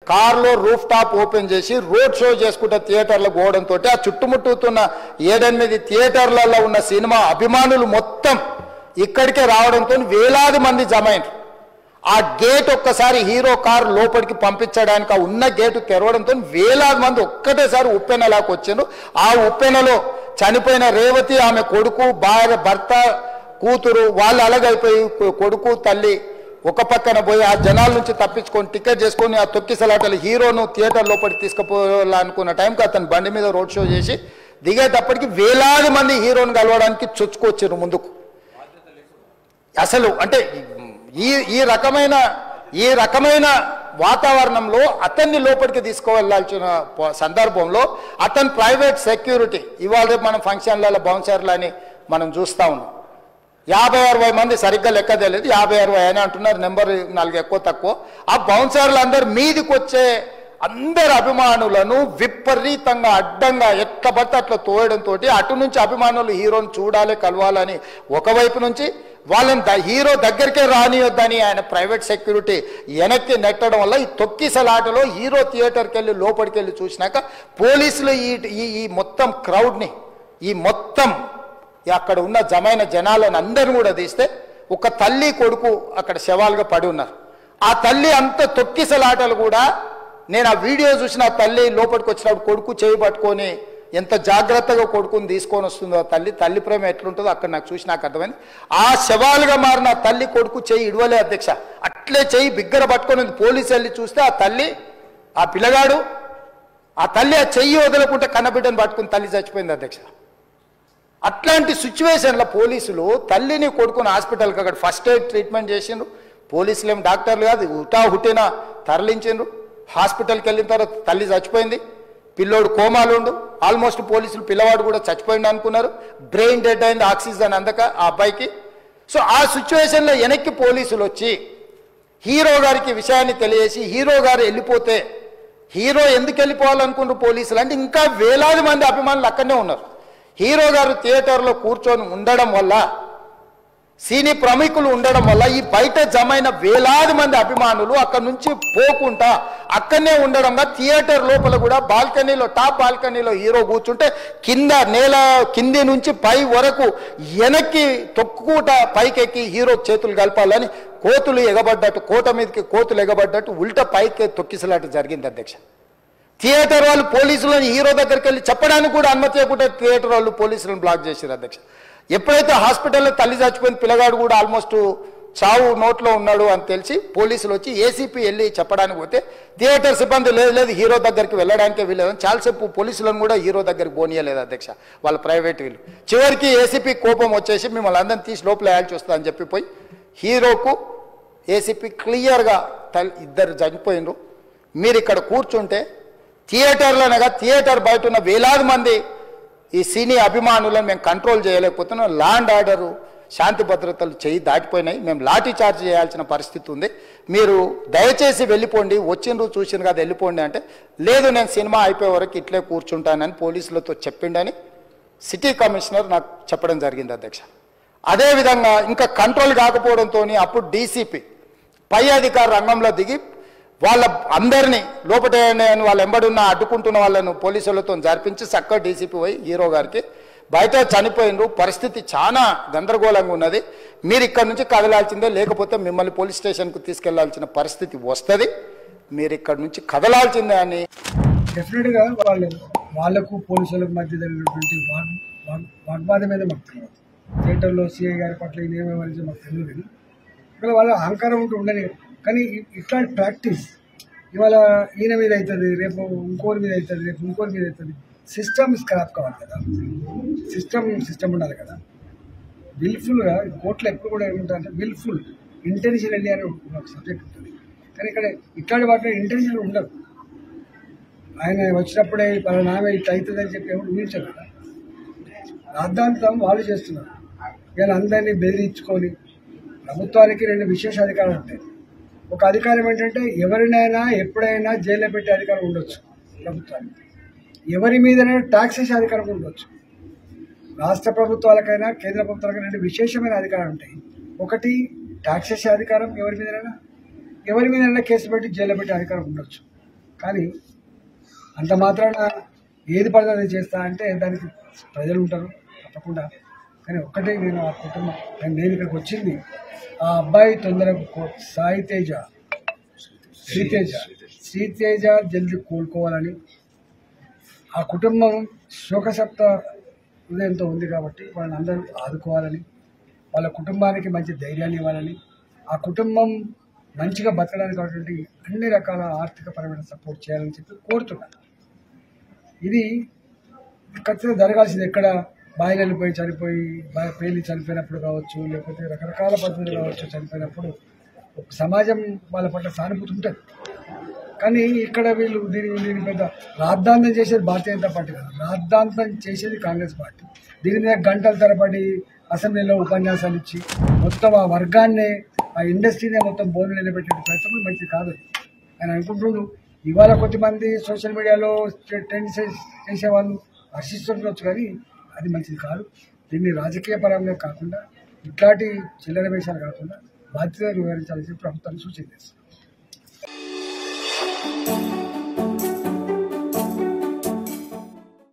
కార్లో roof top open చేసి road show చేసుకుంటే థియేటర్లో పోవడంతో ఆ చుట్టుముట్టుతున్న 7-8 థియేటర్లలో ఉన్న సినిమా అభిమానులు మొత్తం ఇక్కడికే రావడంతో వేలాది మంది జమ అయినారు. ఆ గేట్ ఒక్కసారి హీరో కారు లోపలికి పంపించడానికి ఆ ఉన్న గేటు తెరవడంతో వేలాది మంది ఒక్కటేసారి ఉప్పెనలాకి వచ్చారు. ఆ ఉప్పెనలో చనిపోయిన రేవతి, ఆమె కొడుకు, భార్య, భర్త, కూతురు వాళ్ళు అలాగైపోయి కొడుకు తల్లి ఒక పక్కన పోయి ఆ జనాల నుంచి తప్పించుకొని టికెట్ చేసుకొని ఆ తొక్కిసలాటలు హీరోను థియేటర్ లోపలికి తీసుకుపోవాలనుకున్న టైంకి అతను బండి మీద రోడ్ షో చేసి దిగేటప్పటికి వేలాది మంది హీరోను కలవడానికి చొచ్చుకొచ్చారు ముందుకు. అసలు అంటే ఈ రకమైన వాతావరణంలో అతన్ని లోపలికి తీసుకువెళ్ళాల్సిన సందర్భంలో అతను ప్రైవేట్ సెక్యూరిటీ ఇవాళ రేపు మనం ఫంక్షన్లలో బౌన్సర్లు అని మనం చూస్తూ ఉన్నాం. 50-60 మంది సరిగ్గా లెక్క తెలియదు, 50-60 అని అంటున్నారు, నెంబర్ 4 ఎక్కువ తక్కువ. ఆ బౌన్సర్లు అందరు మీదికి వచ్చే అందరు అభిమానులను విపరీతంగా అడ్డంగా ఎట్లా పడితే అట్లా తోయడంతో అటు నుంచి అభిమానులు హీరోని చూడాలి కలవాలని ఒకవైపు నుంచి వాళ్ళని హీరో దగ్గరికే రానియొద్దని ఆయన ప్రైవేట్ సెక్యూరిటీ వెనక్కి నెట్టడం వల్ల ఈ తొక్కిసలాటలో హీరో థియేటర్కి వెళ్ళి లోపలికి వెళ్ళి చూసినాక పోలీసులు ఈ మొత్తం క్రౌడ్ని ఈ మొత్తం అక్కడ ఉన్న జమైన జనాలను అందరిని కూడా తీస్తే ఒక తల్లి కొడుకు అక్కడ శవాలుగా పడి ఉన్నారు. ఆ తల్లి అంత తొక్కిసలాటలు కూడా నేను ఆ వీడియో చూసిన ఆ తల్లి లోపలికి వచ్చినప్పుడు కొడుకు చేయి పట్టుకొని ఎంత జాగ్రత్తగా కొడుకుని తీసుకొని వస్తుందో తల్లి ప్రేమ ఎట్లుంటుందో అక్కడ నాకు చూసి నాకు అర్థమైంది. ఆ శవాలుగా మారిన తల్లి కొడుకు చేయి ఇడవలే అధ్యక్ష, అట్లే చేయి బిగ్గర పట్టుకొని పోలీసు వెళ్ళి చూస్తే ఆ తల్లి ఆ పిల్లగాడు ఆ తల్లి ఆ చెయ్యి వదలకుంటే కన్నబిడ్డను పట్టుకుని తల్లి చచ్చిపోయింది అధ్యక్ష. అట్లాంటి సిచ్యువేషన్లో పోలీసులు తల్లిని కొడుకుని హాస్పిటల్కి అక్కడ ఫస్ట్ ఎయిడ్ ట్రీట్మెంట్ చేసిండ్రు. పోలీసులు ఏం డాక్టర్లు కాదు, హుటాహుటిన తరలించిండ్రు. హాస్పిటల్కి వెళ్ళిన తర్వాత తల్లి చచ్చిపోయింది, పిల్లోడు కోమాలుండు. ఆల్మోస్ట్ పోలీసులు పిల్లవాడు కూడా చచ్చిపోయింది అనుకున్నారు. బ్రెయిన్ డెడ్ అయింది, ఆక్సిజన్ అందక ఆ అబ్బాయికి. సో ఆ సిచ్యువేషన్లో వెనక్కి పోలీసులు వచ్చి హీరో గారికి విషయాన్ని తెలియజేసి హీరో గారు వెళ్ళిపోతే హీరో ఎందుకు వెళ్ళిపోవాలనుకున్నారు పోలీసులు అంటే ఇంకా వేలాది మంది అభిమానులు అక్కడనే ఉన్నారు. హీరో గారు థియేటర్లో కూర్చొని ఉండడం వల్ల సినీ ప్రముఖులు ఉండడం వల్ల ఈ బయట జమైన వేలాది మంది అభిమానులు అక్కడి నుంచి పోకుండా అక్కడనే ఉండడం థియేటర్ లోపల కూడా బాల్కనీలో టాప్ బాల్కనీలో హీరో కూర్చుంటే కింది నుంచి పై వరకు వెనక్కి తొక్కుట పైకెక్కి హీరో చేతులు కలపాలని కోతులు ఎగబడ్డట్టు కోట మీదకి కోతులు ఎగబడ్డట్టు ఉల్టా పైకి తొక్కిసలాట జరిగింది అధ్యక్ష. థియేటర్ వాళ్ళు పోలీసులను హీరో దగ్గరికి వెళ్ళి చెప్పడానికి కూడా అనుమతి ఇవ్వకుండా థియేటర్ వాళ్ళు పోలీసులను బ్లాక్ చేశారు అధ్యక్ష. ఎప్పుడైతే హాస్పిటల్లో తల్లి చచ్చిపోయిన పిల్లగాడు కూడా ఆల్మోస్ట్ చావు నోట్లో ఉన్నాడు అని తెలిసి పోలీసులు వచ్చి ఏసీపీ వెళ్ళి చెప్పడానికి పోతే థియేటర్ సిబ్బంది లేదు హీరో దగ్గరికి వెళ్ళడానికే వీళ్ళదని చాలాసేపు పోలీసులను కూడా హీరో దగ్గరికి పోనీయలేదు అధ్యక్ష వాళ్ళ ప్రైవేట్ వీళ్ళు. చివరికి ఏసీపీ కోపం వచ్చేసి మిమ్మల్ని అందరిని తీసి లోపల వేయాల్సి వస్తుందని అని చెప్పిపోయి హీరోకు ఏసీపీ క్లియర్గా ఇద్దరు చనిపోయినరు, మీరు ఇక్కడ కూర్చుంటే థియేటర్లోనగా థియేటర్ బయట ఉన్న వేలాది మంది ఈ సినీ అభిమానులను మేము కంట్రోల్ చేయలేకపోతున్నాం, ల్యాండ్ ఆర్డరు శాంతి భద్రతలు చేయి దాటిపోయినాయి, మేము లాఠీ చార్జ్ చేయాల్సిన పరిస్థితి ఉంది, మీరు దయచేసి వెళ్ళిపోండి, వచ్చిండ్రు చూసిండ్రు కదా వెళ్ళిపోండి అంటే లేదు నేను సినిమా అయిపోయే వరకు ఇట్లే కూర్చుంటానని పోలీసులతో చెప్పిండని సిటీ కమిషనర్ నాకు చెప్పడం జరిగింది అధ్యక్ష. అదేవిధంగా ఇంకా కంట్రోల్ కాకపోవడంతో అప్పుడు డీసీపీ పై అధికార రంగంలో దిగి వాళ్ళ అందరినీ లోపల వాళ్ళ ఎంబడున్న అడ్డుకుంటున్న వాళ్ళను పోలీసులతో జరిపించి చక్కగా డీసీపీ పోయి హీరో గారికి బయట చనిపోయినరు, పరిస్థితి చాలా గందరగోళంగా ఉన్నది, మీరు ఇక్కడ నుంచి కదలాల్సిందే లేకపోతే మిమ్మల్ని పోలీస్ స్టేషన్కు తీసుకెళ్లాల్సిన పరిస్థితి వస్తుంది, మీరు ఇక్కడ నుంచి కదలాల్సిందే అని డెఫినెట్గా వాళ్ళకు పోలీసులకు మధ్య జరిగినటువంటి వాగ్వాదం మీద మాకు తెలియదు. థియేటర్లో సిఐ గారి పట్ల ఏమేమి మాకు తెలియదు, ఇక్కడ వాళ్ళ అహంకారం ఉంటూ ఉండని. కానీ ఇట్లాంటి ప్రాక్టీస్ ఇవాళ ఈయన మీద అవుతుంది, రేపు ఇంకోరి మీద అవుతుంది, రేపు ఇంకోరి మీద అవుతుంది. సిస్టమ్ స్క్రాప్ కావాలి కదా, సిస్టమ్ ఉండాలి కదా. విల్ఫుల్గా కోర్టులో ఎప్పుడు కూడా ఏముంటుందంటే విల్ఫుల్ ఇంటెన్షనల్లీ అని ఒక సబ్జెక్ట్ ఉంటుంది. కానీ ఇక్కడ ఇట్లాంటి వాటిలో ఇంటెన్షన్ ఉండదు. ఆయన వచ్చినప్పుడే నామే ఇట్లా అవుతుందని చెప్పి ఎవరు ఊహించారు కదా. రాద్ధాంతం వాళ్ళు చేస్తున్నారు. వీళ్ళందరినీ బెదిరించుకొని ప్రభుత్వానికి 2 విశేష అధికారాలు ఉంటాయి. ఒక అధికారం ఏంటంటే ఎవరినైనా ఎప్పుడైనా జైల్లో పెట్టే అధికారం ఉండొచ్చు ప్రభుత్వానికి, ఎవరి మీదైనా ట్యాక్స్ వేసే అధికారం ఉండొచ్చు. రాష్ట్ర ప్రభుత్వాలకైనా కేంద్ర ప్రభుత్వాలకైనా 2 విశేషమైన అధికారాలు ఉంటాయి. ఒకటి ట్యాక్స్ వేసే అధికారం, ఎవరి మీదైనా కేసు పెట్టి జైల్లో పెట్టే అధికారం ఉండొచ్చు. కానీ అంత మాత్రాన ఏది పడితే అది చేస్తా అంటే దానికి ప్రజలు ఉంటారు తప్పకుండా. కానీ ఒక్కటే నేను ఆ కుటుంబం నేను ఇక్కడికి వచ్చింది ఆ అబ్బాయి తొందరగా శ్రీతేజ జల్దీ కోలుకోవాలని, ఆ కుటుంబం శోకసప్త హృదయంతో ఉంది కాబట్టి వాళ్ళని అందరూ ఆదుకోవాలని, వాళ్ళ కుటుంబానికి మంచి ధైర్యాన్ని ఇవ్వాలని, ఆ కుటుంబం మంచిగా బతకడానికి కావాల్సిన అన్ని రకాల ఆర్థికపరమైన సపోర్ట్ చేయాలని చెప్పి కోరుతున్నాను. ఇది ఖచ్చితంగా జరగాల్సింది. ఎక్కడ బాయిలు పోయి చనిపోయి పేలి చనిపోయినప్పుడు కావచ్చు, లేకపోతే రకరకాల పద్ధతులు కావచ్చు, చనిపోయినప్పుడు సమాజం వాళ్ళ పట్ల సానుభూతి ఉంటుంది. కానీ ఇక్కడ వీళ్ళు దీని పెద్ద రాద్ధాంతం చేసేది భారతీయ జనతా పార్టీ కాదు, రాద్ధాంతం చేసేది కాంగ్రెస్ పార్టీ. దీని మీద గంటల తరబడి అసెంబ్లీలో ఉపన్యాసాలు ఇచ్చి మొత్తం ఆ వర్గాన్నే, ఆ ఇండస్ట్రీనే మొత్తం బోర్డు నిలబెట్టే ప్రయత్నం మంచిది కాదు. ఆయన అనుకుంటున్నాడు. ఇవాళ కొద్దిమంది సోషల్ మీడియాలో ట్రెండ్ చేసేవాళ్ళు హర్షిస్తుండొచ్చు, కానీ అది మంచిది కాదు. దీన్ని రాజకీయ పరంగా కాకుండా, ఇట్లాంటి చిల్లర వేషాలు కాకుండా బాధ్యతగా వివరించాలని ప్రభుత్వాన్ని సూచన చేస్తుంది.